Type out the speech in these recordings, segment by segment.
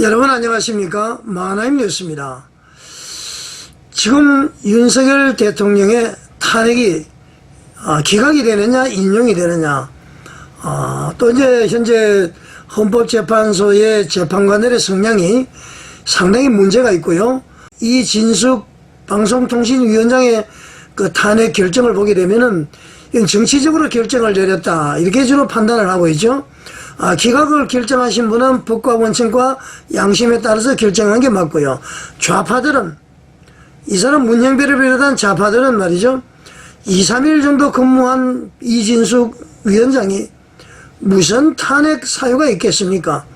여러분 안녕하십니까? 마하나임 뉴스입니다. 지금 윤석열 대통령의 탄핵이 기각이 되느냐 인용이 되느냐, 또 이제 현재 헌법재판소의 재판관들의 성향이 상당히 문제가 있고요. 이진숙 방송통신위원장의 그 탄핵 결정을 보게 되면은 이건 정치적으로 결정을 내렸다, 이렇게 주로 판단을 하고 있죠. 기각을 결정하신 분은 법과 원칙과 양심에 따라서 결정한 게 맞고요. 좌파들은, 이 사람 문영배를 비롯한 좌파들은 말이죠, 2, 3일 정도 근무한 이진숙 위원장이 무슨 탄핵 사유가 있겠습니까?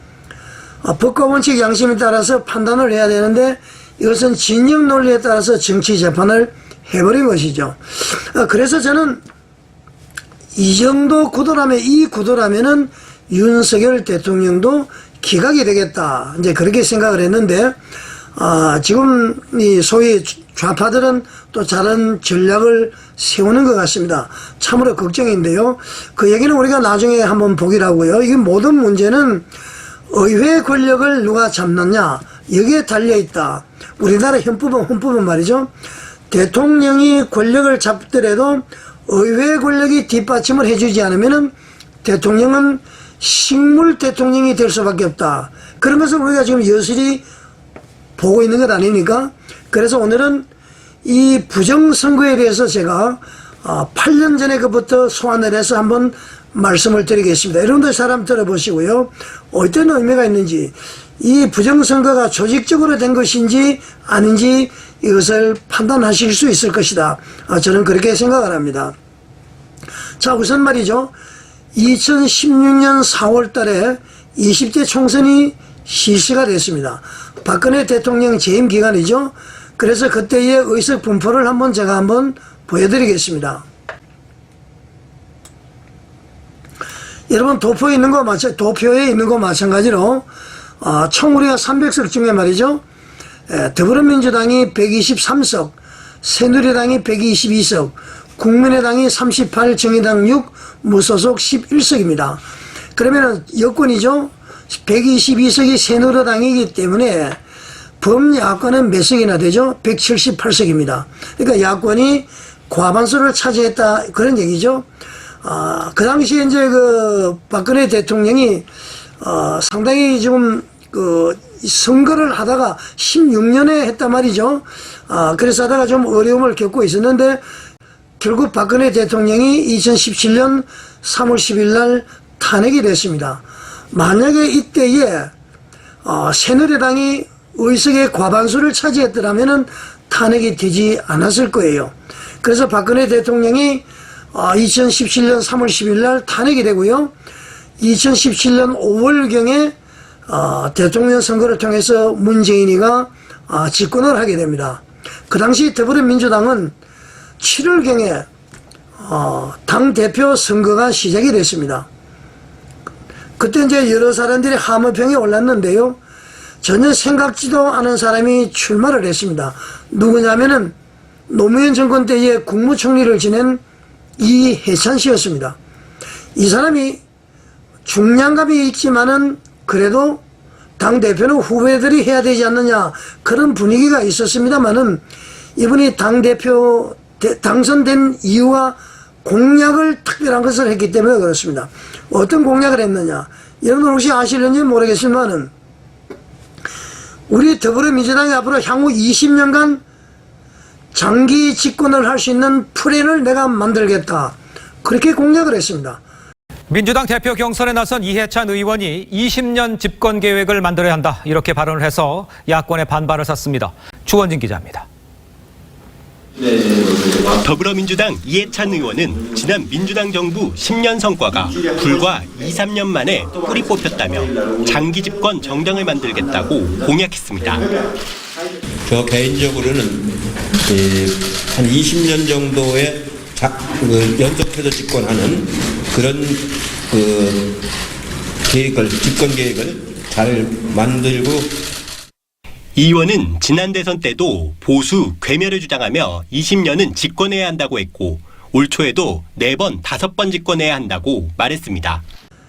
법과 원칙 양심에 따라서 판단을 해야 되는데 이것은 진영 논리에 따라서 정치 재판을 해버린 것이죠. 그래서 저는 이 정도 구도라면, 이 구도라면은 윤석열 대통령도 기각이 되겠다, 이제 그렇게 생각을 했는데, 지금 이 소위 좌파들은 또 다른 전략을 세우는 것 같습니다. 참으로 걱정인데요. 그 얘기는 우리가 나중에 한번 보기로 하고요. 이 모든 문제는 의회 권력을 누가 잡느냐, 여기에 달려있다. 우리나라 헌법은 말이죠, 대통령이 권력을 잡더라도 의회 권력이 뒷받침을 해주지 않으면은 대통령은 식물 대통령이 될 수밖에 없다. 그런 것을 우리가 지금 여실히 보고 있는 것 아닙니까? 그래서 오늘은 이 부정선거에 대해서 제가 8년 전에 그부터 소환을 해서 한번 말씀을 드리겠습니다. 여러분들 사람 들어보시고요, 어떤 의미가 있는지, 이 부정선거가 조직적으로 된 것인지 아닌지 이것을 판단하실 수 있을 것이다, 저는 그렇게 생각을 합니다. 자, 우선 말이죠, 2016년 4월 달에 20대 총선이 실시가 됐습니다. 박근혜 대통령 재임 기간이죠. 그래서 그때의 의석 분포를 제가 한번 보여드리겠습니다. 여러분, 도표에 있는 거 마찬가지로 총 우리가 300석 중에 말이죠, 더불어민주당이 123석, 새누리당이 122석, 국민의당이 38, 정의당 6, 무소속 11석입니다. 그러면은 여권이죠, 122석이 새누리당이기 때문에 범야권은 몇 석이나 되죠? 178석입니다. 그러니까 야권이 과반수를 차지했다, 그런 얘기죠. 그 당시에 이제 그 박근혜 대통령이 상당히 지금 그 선거를 하다가 16년에 했단 말이죠. 그래서 하다가 좀 어려움을 겪고 있었는데, 결국 박근혜 대통령이 2017년 3월 10일 날 탄핵이 됐습니다. 만약에 이때에 새누리당이 의석의 과반수를 차지했더라면 탄핵이 되지 않았을 거예요. 그래서 박근혜 대통령이 2017년 3월 10일 날 탄핵이 되고요, 2017년 5월경에 대통령 선거를 통해서 문재인이가 집권을 하게 됩니다. 그 당시 더불어민주당은 7월경에 당대표 선거가 시작이 됐습니다. 그때 이제 여러 사람들이 함의평에 올랐는데요, 전혀 생각지도 않은 사람이 출마를 했습니다. 누구냐면은 노무현 정권 때의 국무총리를 지낸 이해찬 씨였습니다. 이 사람이 중량감이 있지만은 그래도 당대표는 후배들이 해야 되지 않느냐, 그런 분위기가 있었습니다만은 이분이 당대표 당선된 이유와 공약을 특별한 것을 했기 때문에 그렇습니다. 어떤 공약을 했느냐, 여러분 혹시 아시는지 모르겠지만은 우리 더불어민주당이 앞으로 향후 20년간 장기 집권을 할 수 있는 플랜을 내가 만들겠다, 그렇게 공약을 했습니다. 민주당 대표 경선에 나선 이해찬 의원이 20년 집권 계획을 만들어야 한다, 이렇게 발언을 해서 야권의 반발을 샀습니다. 주원진 기자입니다. 더불어민주당 이해찬 의원은 지난 민주당 정부 10년 성과가 불과 2, 3년 만에 뿌리 뽑혔다며 장기 집권 정당을 만들겠다고 공약했습니다. 저 개인적으로는 한 20년 정도의 연속해서 집권하는 그런 집권 계획을 잘 만들고. 이 의원은 지난 대선 때도 보수 괴멸을 주장하며 20년은 집권해야 한다고 했고, 올 초에도 4번, 5번 집권해야 한다고 말했습니다.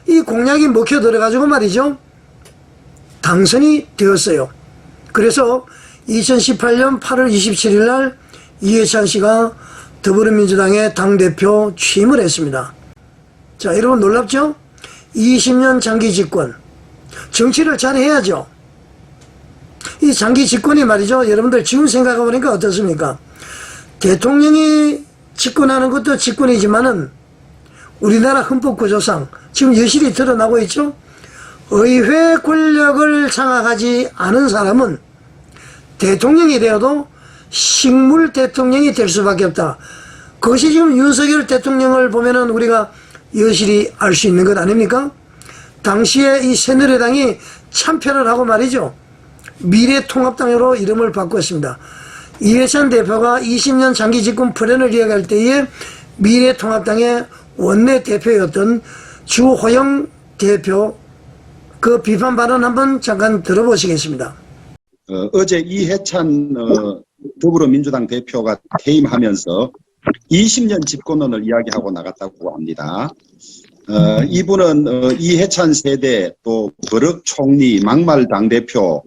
이 공약이 먹혀 들어가지고 말이죠, 당선이 되었어요. 그래서 2018년 8월 27일 날 이해찬 씨가 더불어민주당의 당대표 취임을 했습니다. 자, 여러분 놀랍죠? 20년 장기 집권. 정치를 잘해야죠. 이 장기 집권이 말이죠. 여러분들 지금 생각해보니까 어떻습니까? 대통령이 집권하는 것도 집권이지만은 우리나라 헌법구조상 지금 여실히 드러나고 있죠. 의회 권력을 장악하지 않은 사람은 대통령이 되어도 식물 대통령이 될 수밖에 없다. 그것이 지금 윤석열 대통령을 보면은 우리가 여실히 알 수 있는 것 아닙니까? 당시에 이 새누리당이 참패를 하고 말이죠. 미래통합당으로 이름을 바꿨습니다. 이해찬 대표가 20년 장기 집권 플랜을 이야기할 때에 미래통합당의 원내대표였던 주호영 대표 그 비판 발언 한번 잠깐 들어보시겠습니다. 어제 이해찬 더불어민주당 대표가 퇴임하면서 20년 집권론을 이야기하고 나갔다고 합니다. 이분은 이해찬 세대 또 버럭 총리, 막말 당대표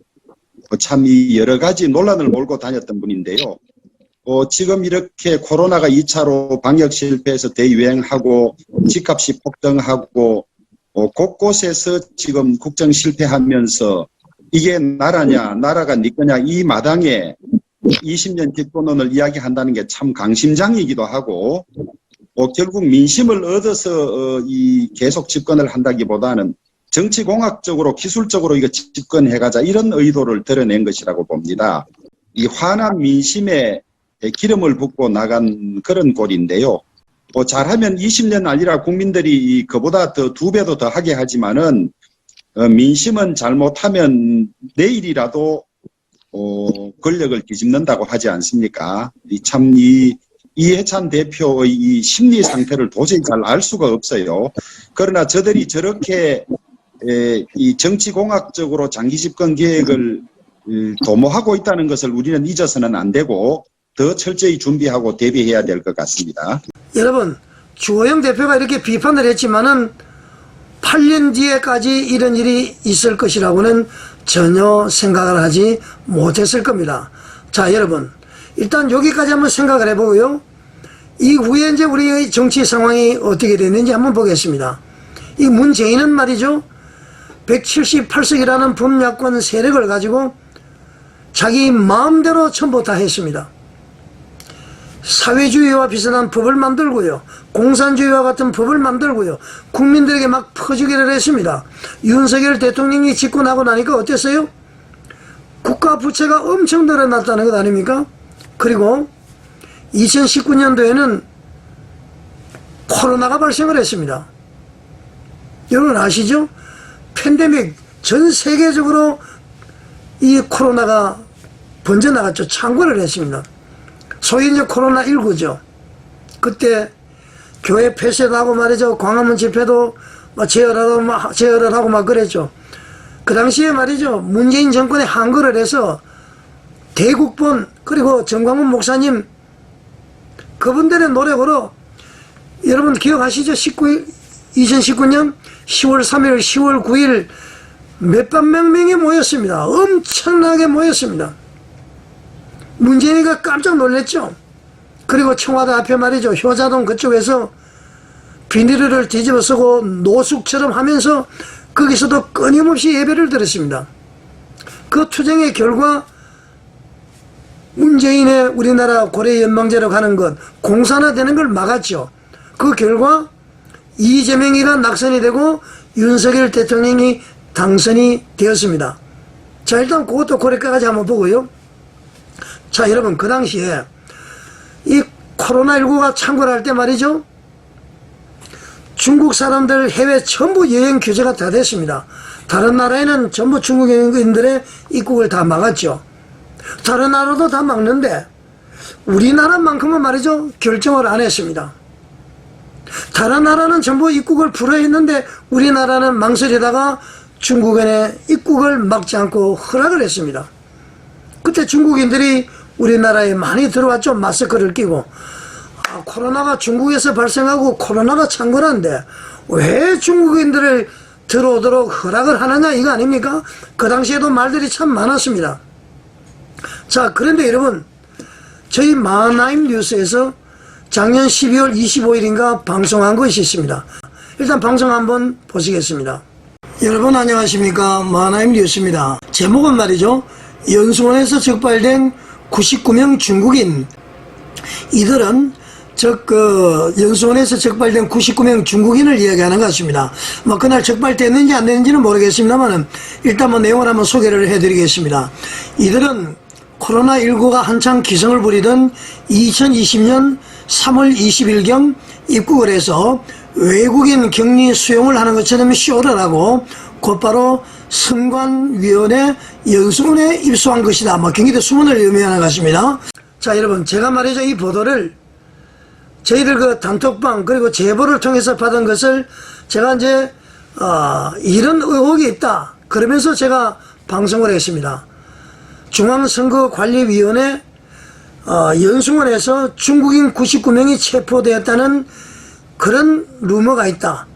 참 이 여러 가지 논란을 몰고 다녔던 분인데요. 지금 이렇게 코로나가 2차로 방역 실패해서 대유행하고 집값이 폭등하고 곳곳에서 지금 국정 실패하면서 이게 나라냐 나라가 네 거냐 이 마당에 20년 집권론을 이야기한다는 게 참 강심장이기도 하고 결국 민심을 얻어서 이 계속 집권을 한다기보다는 정치공학적으로 기술적으로 이거 집권해가자 이런 의도를 드러낸 것이라고 봅니다. 이 화난 민심에 기름을 붓고 나간 그런 꼴인데요. 잘하면 20년 아니라 국민들이 그보다 더 2배도 더 하게 하지만은 민심은 잘못하면 내일이라도 권력을 뒤집는다고 하지 않습니까? 참 이해찬 대표의 이 심리 상태를 도저히 잘 알 수가 없어요. 그러나 저들이 저렇게 이 정치공학적으로 장기 집권 계획을 도모하고 있다는 것을 우리는 잊어서는 안 되고 더 철저히 준비하고 대비해야 될 것 같습니다. 여러분, 주호영 대표가 이렇게 비판을 했지만은 8년 뒤에까지 이런 일이 있을 것이라고는 전혀 생각을 하지 못했을 겁니다. 자, 여러분, 일단 여기까지 한번 생각을 해보고요. 이후에 이제 우리의 정치 상황이 어떻게 됐는지 한번 보겠습니다. 이 문재인은 말이죠. 178석이라는 범야권 세력을 가지고 자기 마음대로 전부 다 했습니다. 사회주의와 비슷한 법을 만들고요. 공산주의와 같은 법을 만들고요. 국민들에게 막 퍼주기를 했습니다. 윤석열 대통령이 집권하고 나니까 어땠어요? 국가 부채가 엄청 늘어났다는 것 아닙니까? 그리고 2019년도에는 코로나가 발생을 했습니다. 여러분 아시죠? 팬데믹 전 세계적으로 이 코로나가 번져나갔죠. 창궐을 했습니다. 소위 이제 코로나19죠. 그때 교회 폐쇄도 하고 말이죠. 광화문 집회도 제어를 하고 막 그랬죠. 그 당시에 말이죠. 문재인 정권에 항거를 해서 대국본 그리고 정광훈 목사님 그분들의 노력으로 여러분 기억하시죠? 2019년 10월 3일, 10월 9일 몇백만 명이 모였습니다. 엄청나게 모였습니다. 문재인이가 깜짝 놀랐죠. 그리고 청와대 앞에 말이죠. 효자동 그쪽에서 비닐을 뒤집어 쓰고 노숙처럼 하면서 거기서도 끊임없이 예배를 드렸습니다. 그 투쟁의 결과 문재인의 우리나라 고려 연방제로 가는 것, 공산화되는 걸 막았죠. 그 결과 이재명이가 낙선이 되고 윤석열 대통령이 당선이 되었습니다. 자, 일단 그것도 고려까지 한번 보고요. 자, 여러분, 그 당시에 이 코로나19가 창궐할 때 말이죠. 중국 사람들 해외 전부 여행 규제가 다 됐습니다. 다른 나라에는 전부 중국인들의 입국을 다 막았죠. 다른 나라도 다 막는데 우리나라만큼은 말이죠. 결정을 안 했습니다. 다른 나라는 전부 입국을 불허했는데 우리나라는 망설이다가 중국인의 입국을 막지 않고 허락을 했습니다. 그때 중국인들이 우리나라에 많이 들어왔죠. 마스크를 끼고. 코로나가 중국에서 발생하고 코로나가 창궐한데 왜 중국인들을 들어오도록 허락을 하느냐 이거 아닙니까? 그 당시에도 말들이 참 많았습니다. 자, 그런데 여러분, 저희 마하나임 뉴스에서 작년 12월 25일인가 방송한 것이 있습니다. 일단 방송 한번 보시겠습니다. 여러분 안녕하십니까? 마하나임 뉴스입니다. 제목은 말이죠, 연수원에서 적발된 99명 중국인, 이들은 연수원에서 적발된 99명 중국인을 이야기하는 것 같습니다. 뭐 그날 적발됐는지 안 됐는지는 모르겠습니다만 일단 뭐 내용을 한번 소개를 해드리겠습니다. 이들은 코로나19가 한창 기승을 부리던 2020년 3월 20일경 입국을 해서 외국인 격리 수용을 하는 것처럼 쇼를 하고 곧바로 선관위원회 연수원에 입소한 것이다. 뭐 경기도 수문을 의미하는 것 같습니다. 자, 여러분, 제가 말이죠, 이 보도를 저희들 그 단톡방 그리고 제보를 통해서 받은 것을 제가 이제 이런 의혹이 있다 그러면서 제가 방송을 했습니다. 중앙선거관리위원회 연수원에서 중국인 99명이 체포되었다는 그런 루머가 있다.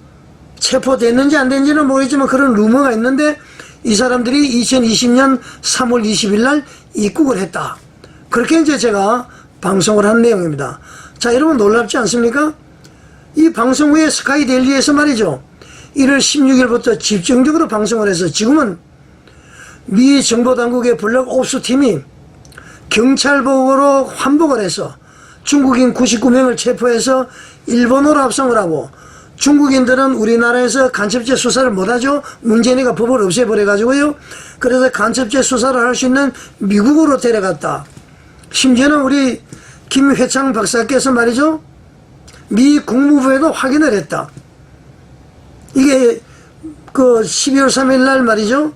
체포됐는지 안 됐는지는 모르겠지만 그런 루머가 있는데 이 사람들이 2020년 3월 20일 날 입국을 했다. 그렇게 이제 제가 방송을 한 내용입니다. 자, 여러분 놀랍지 않습니까? 이 방송 후에 스카이데일리에서 말이죠, 1월 16일부터 집중적으로 방송을 해서 지금은 미 정보당국의 블랙옵스 팀이 경찰 보고로 환복을 해서 중국인 99명을 체포해서 일본으로 합송을 하고, 중국인들은 우리나라에서 간첩죄 수사를 못하죠. 문재인이가 법을 없애버려가지고요. 그래서 간첩죄 수사를 할 수 있는 미국으로 데려갔다. 심지어는 우리 김회창 박사께서 말이죠, 미 국무부에도 확인을 했다. 이게 그 12월 3일 날 말이죠,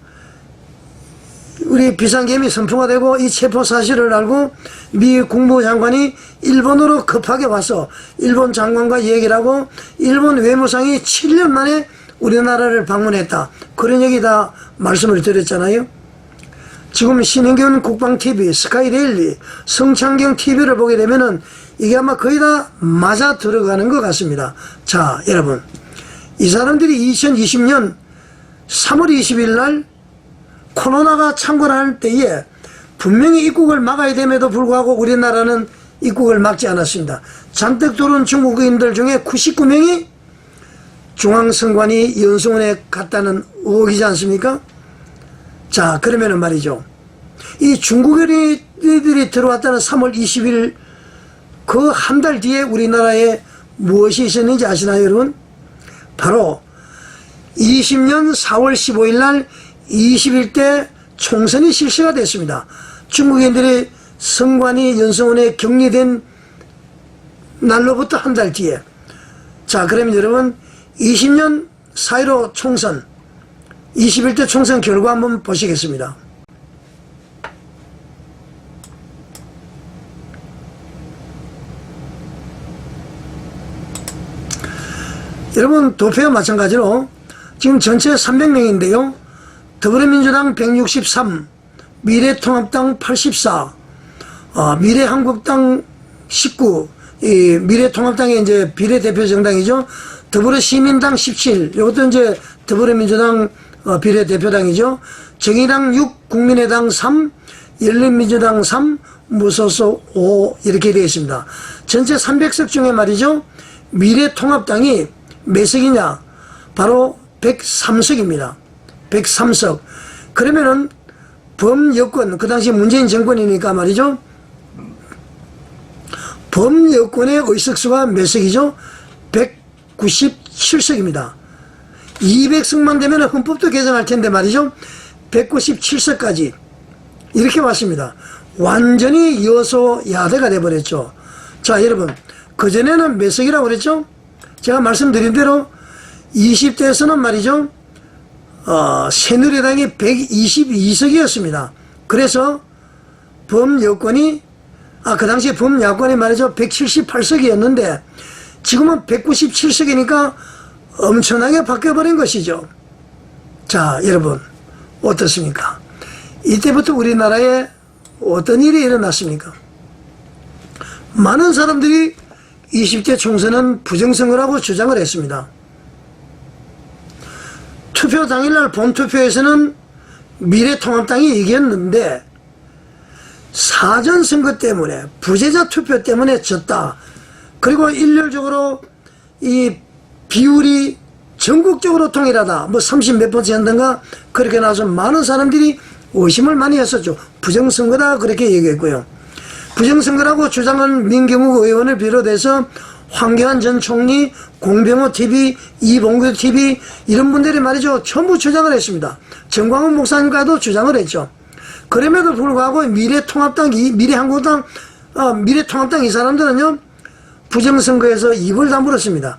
우리 비상계엄이 선포가 되고 이 체포 사실을 알고 미 국무부 장관이 일본으로 급하게 와서 일본 장관과 얘기를 하고 일본 외무상이 7년 만에 우리나라를 방문했다. 그런 얘기 다 말씀을 드렸잖아요. 지금 신행균 국방TV, 스카이데일리, 성창경 TV를 보게 되면은 이게 아마 거의 다 맞아 들어가는 것 같습니다. 자, 여러분, 이 사람들이 2020년 3월 20일 날 코로나가 창궐할 때에 분명히 입국을 막아야 됨에도 불구하고 우리나라는 입국을 막지 않았습니다. 잔뜩 들어온 중국인들 중에 99명이 중앙선관위 연수원에 갔다는 의혹이지 않습니까? 자, 그러면은 말이죠, 이 중국인들이 들어왔다는 3월 20일 그 한 달 뒤에 우리나라에 무엇이 있었는지 아시나요, 여러분? 바로 20년 4월 15일 날 21대 총선이 실시가 됐습니다. 중국인들이 선관위 연수원에 격리된 날로부터 한 달 뒤에. 자, 그러면 여러분 20년 4.15 총선, 21대 총선 결과 한번 보시겠습니다. 여러분, 도표와 마찬가지로 지금 전체 300명인데요. 더불어민주당 163, 미래통합당 84, 미래한국당 19, 이 미래통합당의 이제 비례대표 정당이죠. 더불어시민당 17, 이것도 이제 더불어민주당 비례대표당이죠. 정의당 6, 국민의당 3, 열린민주당 3, 무소속 5 이렇게 되어 있습니다. 전체 300석 중에 말이죠, 미래통합당이 몇 석이냐? 바로 103석입니다. 103석. 그러면은 범여권, 그 당시 문재인 정권이니까 말이죠, 범여권의 의석수가 몇 석이죠? 197석입니다. 200석만 되면 헌법도 개정할 텐데 말이죠, 197석까지 이렇게 왔습니다. 완전히 여소야대가 돼버렸죠. 자, 여러분, 그전에는 몇 석이라고 그랬죠? 제가 말씀드린 대로 20대에서는 말이죠, 새누리당이 122석이었습니다. 그래서 범여권이, 그 당시에 범야권이 말이죠, 178석이었는데 지금은 197석이니까 엄청나게 바뀌어버린 것이죠. 자, 여러분, 어떻습니까? 이때부터 우리나라에 어떤 일이 일어났습니까? 많은 사람들이 20대 총선은 부정선거라고 주장을 했습니다. 투표 당일날 본투표에서는 미래통합당이 이겼는데 사전선거 때문에 부재자 투표 때문에 졌다. 그리고 일률적으로 이 비율이 전국적으로 통일하다. 뭐 30몇 %인가 그렇게 나와서 많은 사람들이 의심을 많이 했었죠. 부정선거다 그렇게 얘기했고요. 부정선거라고 주장한 민경욱 의원을 비롯해서 황교안 전 총리, 공병호 TV, 이봉규 TV 이런 분들이 말이죠. 전부 주장을 했습니다. 정광훈 목사님과도 주장을 했죠. 그럼에도 불구하고 미래통합당 이 사람들은요. 부정선거에서 입을 다물었습니다.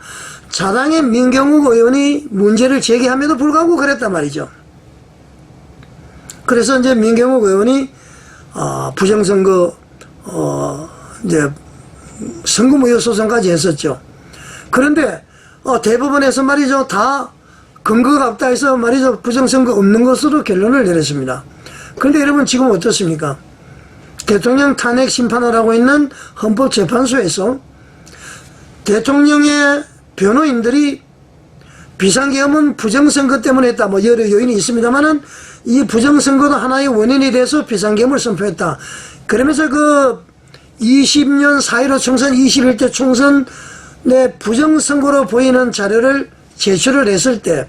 자당의 민경욱 의원이 문제를 제기함에도 불구하고 그랬단 말이죠. 그래서 이제 민경욱 의원이 부정선거 이제 선거무효 소송까지 했었죠. 그런데 대법원에서 말이죠. 다 근거가 없다 해서 말이죠. 부정선거 없는 것으로 결론을 내렸습니다. 그런데 여러분 지금 어떻습니까? 대통령 탄핵 심판을 하고 있는 헌법재판소에서 대통령의 변호인들이 비상계엄은 부정선거 때문에 했다. 뭐 여러 요인이 있습니다만은 이 부정선거도 하나의 원인이 돼서 비상계엄을 선포했다. 그러면서 그 20년 4.15 총선, 21대 총선 내 부정선거로 보이는 자료를 제출을 했을 때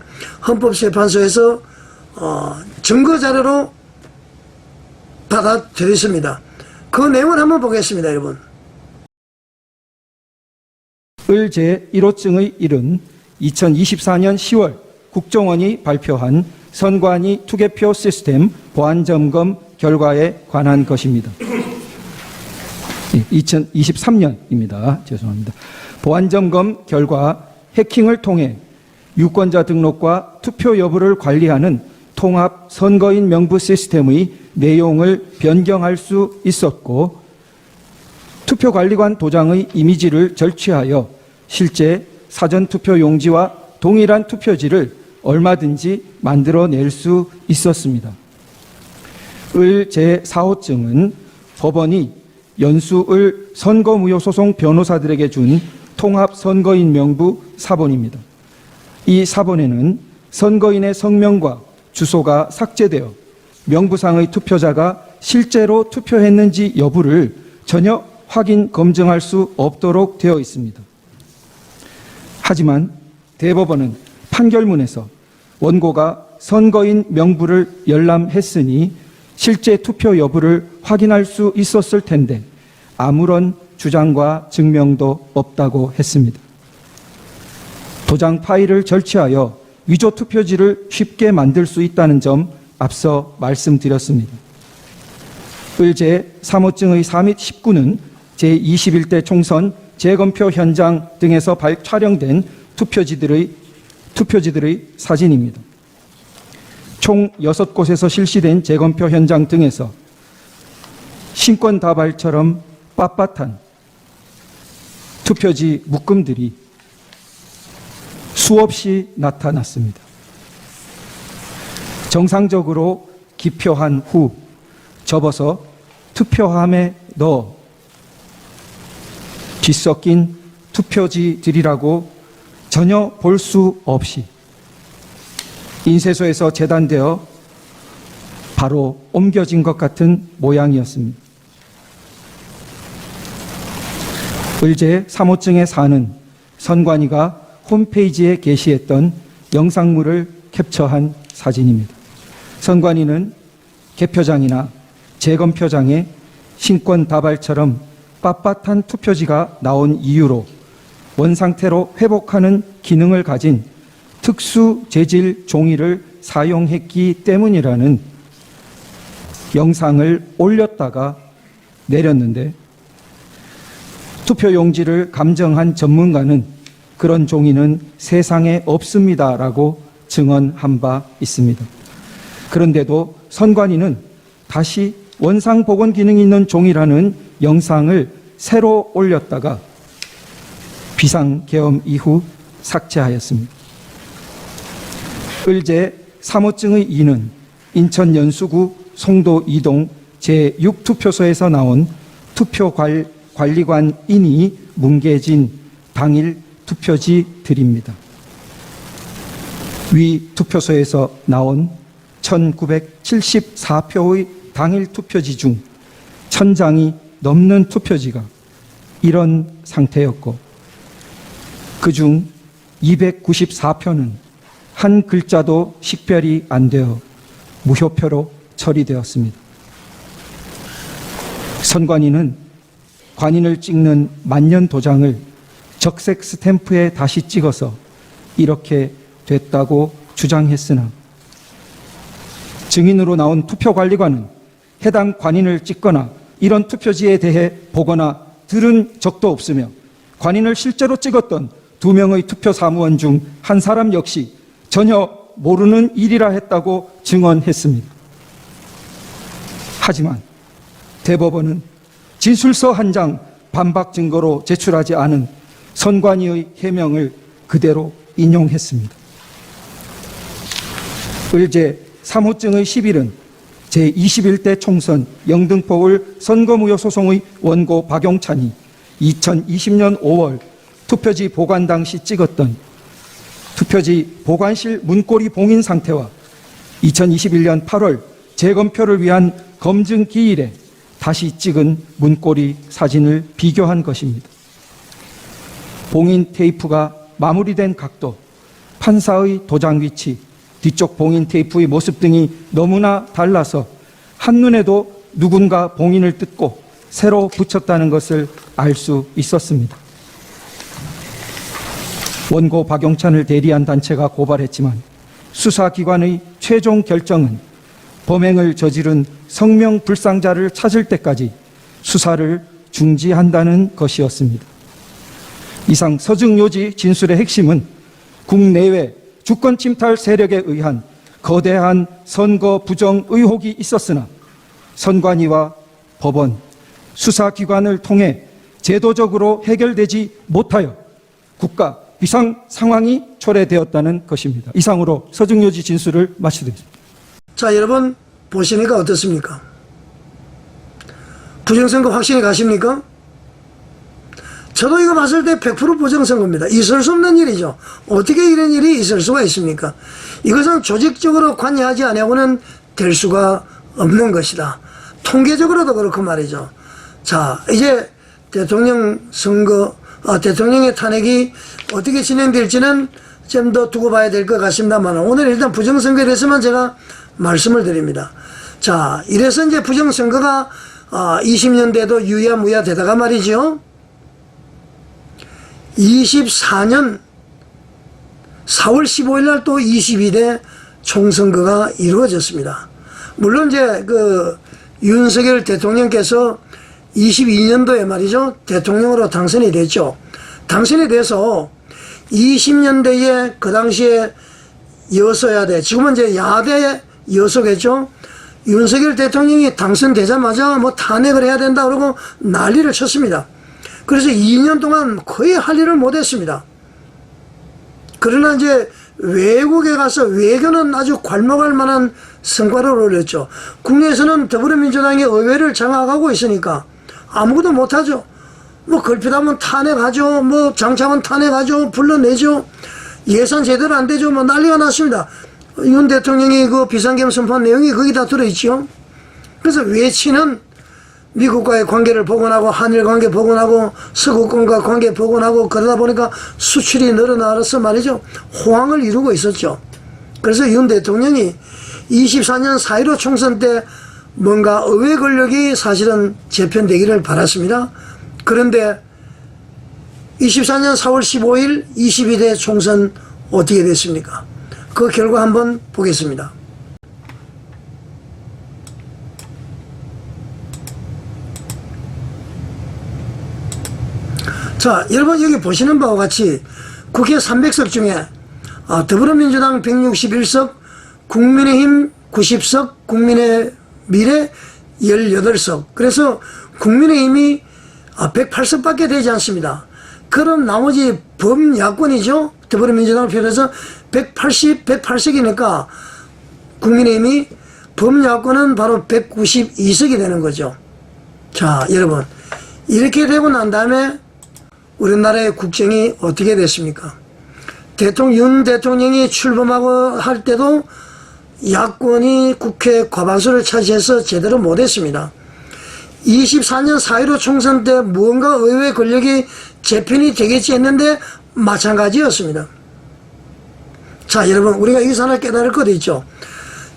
헌법재판소에서 증거자료로 받아들였습니다. 그 내용을 한번 보겠습니다, 여러분. 을 제1호증의 1은 2024년 10월 국정원이 발표한 선관위 투개표 시스템 보안점검 결과에 관한 것입니다. 2023년입니다. 죄송합니다. 보안점검 결과 해킹을 통해 유권자 등록과 투표 여부를 관리하는 통합 선거인 명부 시스템의 내용을 변경할 수 있었고 투표관리관 도장의 이미지를 절취하여 실제 사전투표 용지와 동일한 투표지를 얼마든지 만들어낼 수 있었습니다. 을 제4호증은 법원이 연수을 선거무효소송 변호사들에게 준 통합선거인 명부 사본입니다. 이 사본에는 선거인의 성명과 주소가 삭제되어 명부상의 투표자가 실제로 투표했는지 여부를 전혀 확인, 검증할 수 없도록 되어 있습니다. 하지만 대법원은 판결문에서 원고가 선거인 명부를 열람했으니 실제 투표 여부를 확인할 수 있었을 텐데 아무런 주장과 증명도 없다고 했습니다. 도장 파일을 절취하여 위조 투표지를 쉽게 만들 수 있다는 점 앞서 말씀드렸습니다. 을 제3호증의 4 및 19는 제21대 총선 재검표 현장 등에서 촬영된 투표지들의 사진입니다. 총 6곳에서 실시된 재검표 현장 등에서 신권다발처럼 빳빳한 투표지 묶음들이 수없이 나타났습니다. 정상적으로 기표한 후 접어서 투표함에 넣어 뒤섞인 투표지들이라고 전혀 볼 수 없이 인쇄소에서 재단되어 바로 옮겨진 것 같은 모양이었습니다. 을제 3호증의 4는 선관위가 홈페이지에 게시했던 영상물을 캡처한 사진입니다. 선관위는 개표장이나 재검표장에 신권다발처럼 빳빳한 투표지가 나온 이유로 원상태로 회복하는 기능을 가진 특수 재질 종이를 사용했기 때문이라는 영상을 올렸다가 내렸는데 투표용지를 감정한 전문가는 그런 종이는 세상에 없습니다라고 증언한 바 있습니다. 그런데도 선관위는 다시 원상 복원 기능이 있는 종이라는 영상을 새로 올렸다가 비상계엄 이후 삭제하였습니다. 을제 3호증의 2는 인천 연수구 송도 2동 제6투표소에서 나온 투표관리관인이 뭉개진 당일 투표지들입니다. 위 투표소에서 나온 1974표의 당일 투표지 중 1000장이 넘는 투표지가 이런 상태였고, 그중 294표는 한 글자도 식별이 안 되어 무효표로 처리되었습니다. 선관위는 관인을 찍는 만년 도장을 적색 스탬프에 다시 찍어서 이렇게 됐다고 주장했으나, 증인으로 나온 투표관리관은 해당 관인을 찍거나 이런 투표지에 대해 보거나 들은 적도 없으며, 관인을 실제로 찍었던 2명의 투표 사무원 중 한 사람 역시 전혀 모르는 일이라 했다고 증언했습니다. 하지만 대법원은 진술서 한 장 반박 증거로 제출하지 않은 선관위의 해명을 그대로 인용했습니다. 을제 3호증의 10일은 제21대 총선 영등포을 선거무효 소송의 원고 박용찬이 2020년 5월 투표지 보관 당시 찍었던 투표지 보관실 문고리 봉인 상태와 2021년 8월 재검표를 위한 검증 기일에 다시 찍은 문고리 사진을 비교한 것입니다. 봉인 테이프가 마무리된 각도, 판사의 도장 위치, 뒤쪽 봉인 테이프의 모습 등이 너무나 달라서 한눈에도 누군가 봉인을 뜯고 새로 붙였다는 것을 알 수 있었습니다. 원고 박용찬을 대리한 단체가 고발했지만 수사기관의 최종 결정은 범행을 저지른 성명불상자를 찾을 때까지 수사를 중지한다는 것이었습니다. 이상 서증요지 진술의 핵심은 국내외 주권 침탈 세력에 의한 거대한 선거 부정 의혹이 있었으나 선관위와 법원, 수사기관을 통해 제도적으로 해결되지 못하여 국가 비상 상황이 초래되었다는 것입니다. 이상으로 서증요지 진술을 마치겠습니다. 자, 여러분 보시니까 어떻습니까? 부정선거 확신이 가십니까? 저도 이거 봤을 때 100% 부정선거입니다. 있을 수 없는 일이죠. 어떻게 이런 일이 있을 수가 있습니까? 이것은 조직적으로 관여하지 않고는 될 수가 없는 것이다. 통계적으로도 그렇고 말이죠. 자, 이제 대통령 선거, 대통령의 탄핵이 어떻게 진행될지는 좀 더 두고 봐야 될 것 같습니다만, 오늘 일단 부정선거에 대해서만 제가 말씀을 드립니다. 자, 이래서 이제 부정선거가 20년대도 유야무야 되다가 말이죠. 24년 4월 15일 날 또 22대 총선거가 이루어졌습니다. 물론 이제 그 윤석열 대통령께서 22년도에 말이죠, 대통령으로 당선이 됐죠. 당선이 돼서 20년대에 그 당시에 여소야대, 지금은 이제 야대 여소겠죠. 윤석열 대통령이 당선되자마자 뭐 탄핵을 해야 된다 그러고 난리를 쳤습니다. 그래서 2년 동안 거의 할 일을 못했습니다. 그러나 이제 외국에 가서 외교는 아주 괄목할 만한 성과를 올렸죠. 국내에서는 더불어민주당이 의회를 장악하고 있으니까 아무것도 못하죠. 뭐 걸핏하면 탄핵하죠. 뭐 장차관 탄핵하죠. 불러내죠. 예산 제대로 안 되죠. 뭐 난리가 났습니다. 윤 대통령이 그 비상계엄 선포한 내용이 거기 다 들어있죠. 그래서 외치는 미국과의 관계를 복원하고 한일 관계 복원하고 서구권과 관계 복원하고 그러다 보니까 수출이 늘어나서 말이죠. 호황을 이루고 있었죠. 그래서 윤 대통령이 24년 4.15 총선 때 뭔가 의회 권력이 사실은 재편되기를 바랐습니다. 그런데 24년 4월 15일 22대 총선 어떻게 됐습니까? 그 결과 한번 보겠습니다. 자, 여러분 여기 보시는 바와 같이 국회 300석 중에 더불어민주당 161석, 국민의힘 90석, 국민의 미래 18석. 그래서 국민의힘이 108석밖에 되지 않습니다. 그럼 나머지 범야권이죠. 더불어민주당을 비롯해서 108석이니까 국민의힘이 범야권은 바로 192석이 되는 거죠. 자, 여러분 이렇게 되고 난 다음에 우리나라의 국정이 어떻게 됐습니까? 윤 대통령이 출범하고 할 때도 야권이 국회 과반수를 차지해서 제대로 못했습니다. 24년 4.15 총선 때 무언가 의회 권력이 재편이 되겠지 했는데 마찬가지였습니다. 자, 여러분, 우리가 여기서 하나 깨달을 것도 있죠.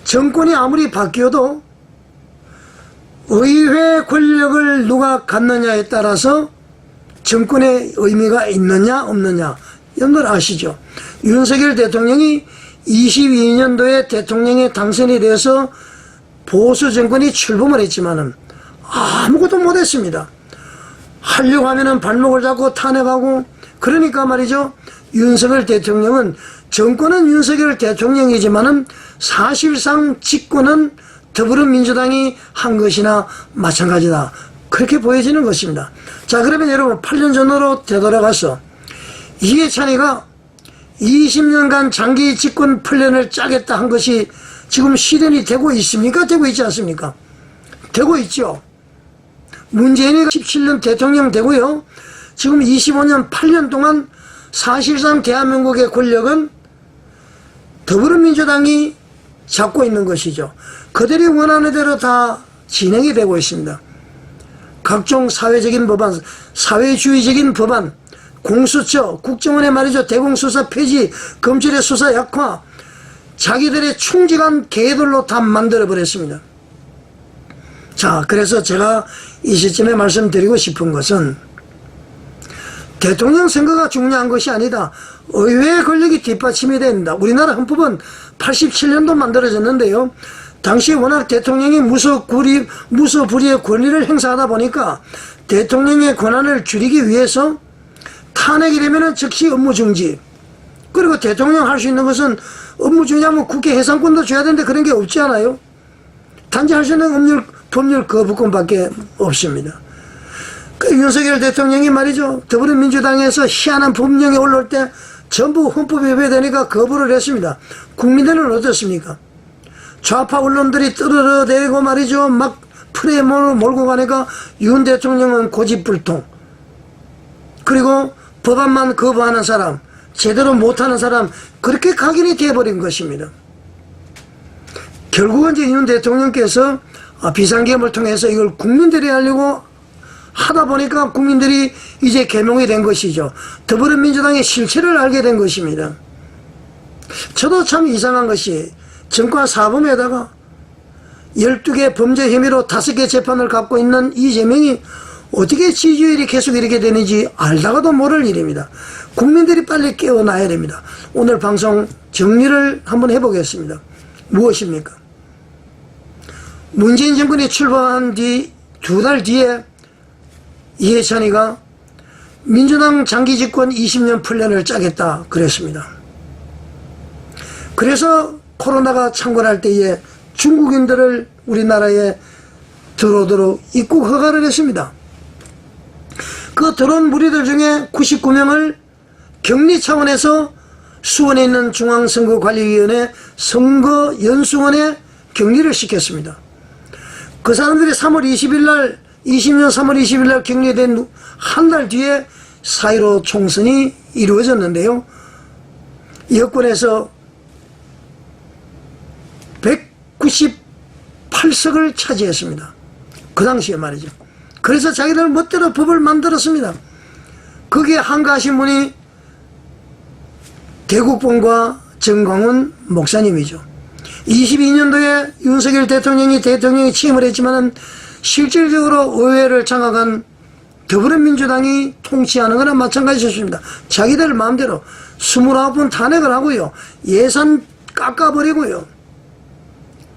정권이 아무리 바뀌어도 의회 권력을 누가 갖느냐에 따라서 정권의 의미가 있느냐 없느냐, 이런 걸 아시죠? 윤석열 대통령이 22년도에 대통령에 당선이 되어서 보수 정권이 출범을 했지만은 아무것도 못했습니다. 하려고 하면은 발목을 잡고 탄핵하고, 그러니까 말이죠. 윤석열 대통령은 정권은 윤석열 대통령이지만은 사실상 집권은 더불어민주당이 한 것이나 마찬가지다. 그렇게 보여지는 것입니다. 자, 그러면 여러분 8년 전으로 되돌아가서 이해찬이가 20년간 장기 집권 플랜을 짜겠다 한 것이 지금 실현이 되고 있습니까? 되고 있지 않습니까? 되고 있죠. 문재인이 17년 대통령 되고요. 지금 25년 8년 동안 사실상 대한민국의 권력은 더불어민주당이 잡고 있는 것이죠. 그들이 원하는 대로 다 진행이 되고 있습니다. 각종 사회적인 법안, 사회주의적인 법안, 공수처, 국정원의 말이죠. 대공수사 폐지, 검찰의 수사 약화, 자기들의 충직한 개들로 다 만들어버렸습니다. 자, 그래서 제가 이 시점에 말씀드리고 싶은 것은 대통령 선거가 중요한 것이 아니다. 의회의 권력이 뒷받침이 된다. 우리나라 헌법은 87년도 만들어졌는데요. 당시 워낙 대통령이 무소불위의 권리를 행사하다 보니까 대통령의 권한을 줄이기 위해서 탄핵이 되면은 즉시 업무 중지. 그리고 대통령 할 수 있는 것은 업무 중지하면 국회 해산권도 줘야 되는데 그런 게 없지 않아요? 단지 할 수 있는 법률 거부권밖에 없습니다. 그 윤석열 대통령이 말이죠. 더불어민주당에서 희한한 법령이 올라올 때 전부 헌법에 위배되니까 거부를 했습니다. 국민들은 어떻습니까? 좌파 언론들이 떨어내고 말이죠. 막 프레임으로 몰고 가니까 윤 대통령은 고집불통. 그리고 법안만 거부하는 사람, 제대로 못하는 사람, 그렇게 각인이 되어버린 것입니다. 결국은 이제 윤 대통령께서 비상계엄을 통해서 이걸 국민들이 하려고 하다 보니까 국민들이 이제 개명이 된 것이죠. 더불어민주당의 실체를 알게 된 것입니다. 저도 참 이상한 것이 정과 사범에다가 12개 범죄 혐의로 5개 재판을 갖고 있는 이재명이 어떻게 지지율이 계속 이렇게 되는지 알다가도 모를 일입니다. 국민들이 빨리 깨어나야 됩니다. 오늘 방송 정리를 한번 해보겠습니다. 무엇입니까? 문재인 정권이 출범한 뒤 2달 뒤에 이해찬이가 민주당 장기 집권 20년 플랜을 짜겠다 그랬습니다. 그래서 코로나가 창궐할 때에 중국인들을 우리나라에 들어오도록 입국 허가를 했습니다. 그 들어온 무리들 중에 99명을 격리 차원에서 수원에 있는 중앙선거관리위원회 선거연수원에 격리를 시켰습니다. 그 사람들이 20년 3월 20일 날 격리된 한 달 뒤에 4.15 총선이 이루어졌는데요. 여권에서 198석을 차지했습니다. 그 당시에 말이죠. 그래서 자기들 멋대로 법을 만들었습니다. 거기에 한가하신 분이 대국본과 정광훈 목사님이죠. 22년도에 윤석열 대통령이 취임을 했지만은 실질적으로 의회를 장악한 더불어민주당이 통치하는 거나 마찬가지였습니다. 자기들 마음대로 29번 탄핵을 하고요. 예산 깎아버리고요.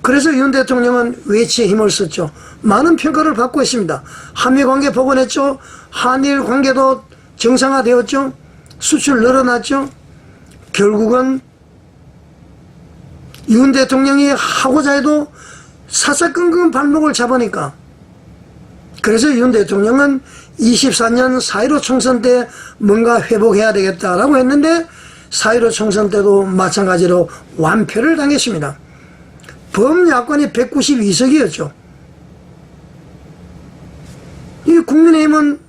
그래서 윤 대통령은 외치에 힘을 썼죠. 많은 평가를 받고 있습니다. 한미관계 복원했죠. 한일 관계도 정상화되었죠. 수출 늘어났죠. 결국은 윤 대통령이 하고자 해도 사사건건 발목을 잡으니까, 그래서 윤 대통령은 24년 4.15 총선 때 뭔가 회복해야 되겠다라고 했는데 4.15 총선 때도 마찬가지로 완패를 당했습니다. 범야권이 192석이었죠. 이 국민의힘은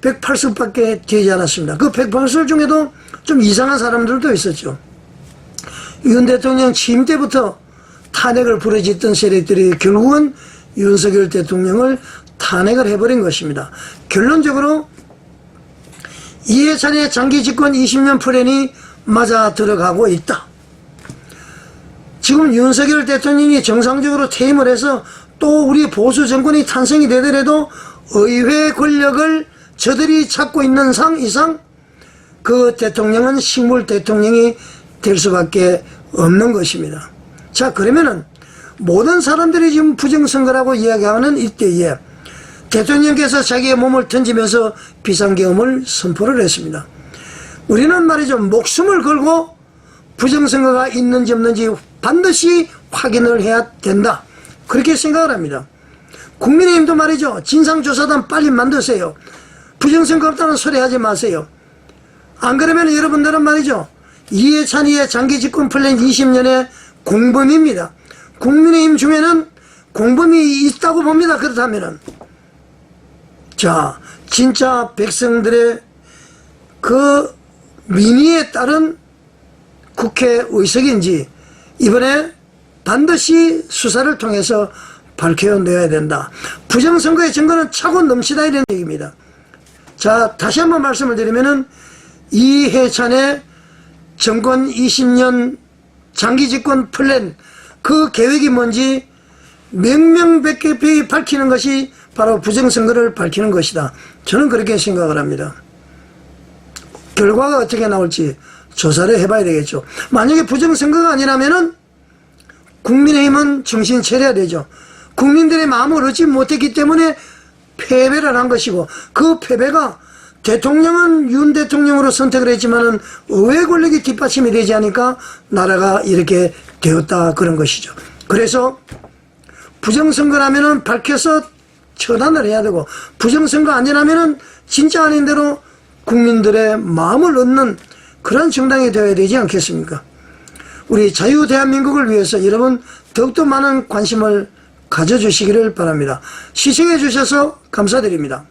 108석밖에 되지 않았습니다. 그 108석 중에도 좀 이상한 사람들도 있었죠. 윤 대통령 취임 때부터 탄핵을 부르짖던 세력들이 결국은 윤석열 대통령을 탄핵을 해버린 것입니다. 결론적으로 이해찬의 장기 집권 20년 플랜이 맞아 들어가고 있다. 지금 윤석열 대통령이 정상적으로 퇴임을 해서 또 우리 보수 정권이 탄생이 되더라도 의회 권력을 저들이 찾고 있는 이상 그 대통령은 식물 대통령이 될 수밖에 없는 것입니다. 자, 그러면은 모든 사람들이 지금 부정선거라고 이야기하는 이때에 대통령께서 자기의 몸을 던지면서 비상계엄을 선포를 했습니다. 우리는 말이죠, 목숨을 걸고 부정선거가 있는지 없는지 반드시 확인을 해야 된다, 그렇게 생각을 합니다. 국민의힘도 말이죠, 진상조사단 빨리 만드세요. 부정선거 없다는 소리 하지 마세요. 안 그러면 여러분들은 말이죠, 이해찬이의 장기집권 플랜 20년의 공범입니다. 국민의힘 중에는 공범이 있다고 봅니다. 그렇다면은 자, 진짜 백성들의 그 민의에 따른 국회의석인지 이번에 반드시 수사를 통해서 밝혀내야 된다. 부정선거의 증거는 차고 넘치다, 이런 얘기입니다. 자, 다시 한번 말씀을 드리면은 이해찬의 정권 20년 장기집권 플랜, 그 계획이 뭔지 명명백백히 밝히는 것이 바로 부정선거를 밝히는 것이다. 저는 그렇게 생각을 합니다. 결과가 어떻게 나올지 조사를 해봐야 되겠죠. 만약에 부정선거가 아니라면은 국민의힘은 정신 차려야 되죠. 국민들의 마음을 얻지 못했기 때문에 패배를 한 것이고, 그 패배가 대통령은 윤 대통령으로 선택을 했지만은 의회 권력이 뒷받침이 되지 않으니까 나라가 이렇게 되었다, 그런 것이죠. 그래서 부정선거라면은 밝혀서 처단을 해야 되고, 부정선거 아니라면은 진짜 아닌 대로 국민들의 마음을 얻는 그런 정당이 되어야 되지 않겠습니까? 우리 자유 대한민국을 위해서 여러분 더욱더 많은 관심을 가져주시기를 바랍니다. 시청해 주셔서 감사드립니다.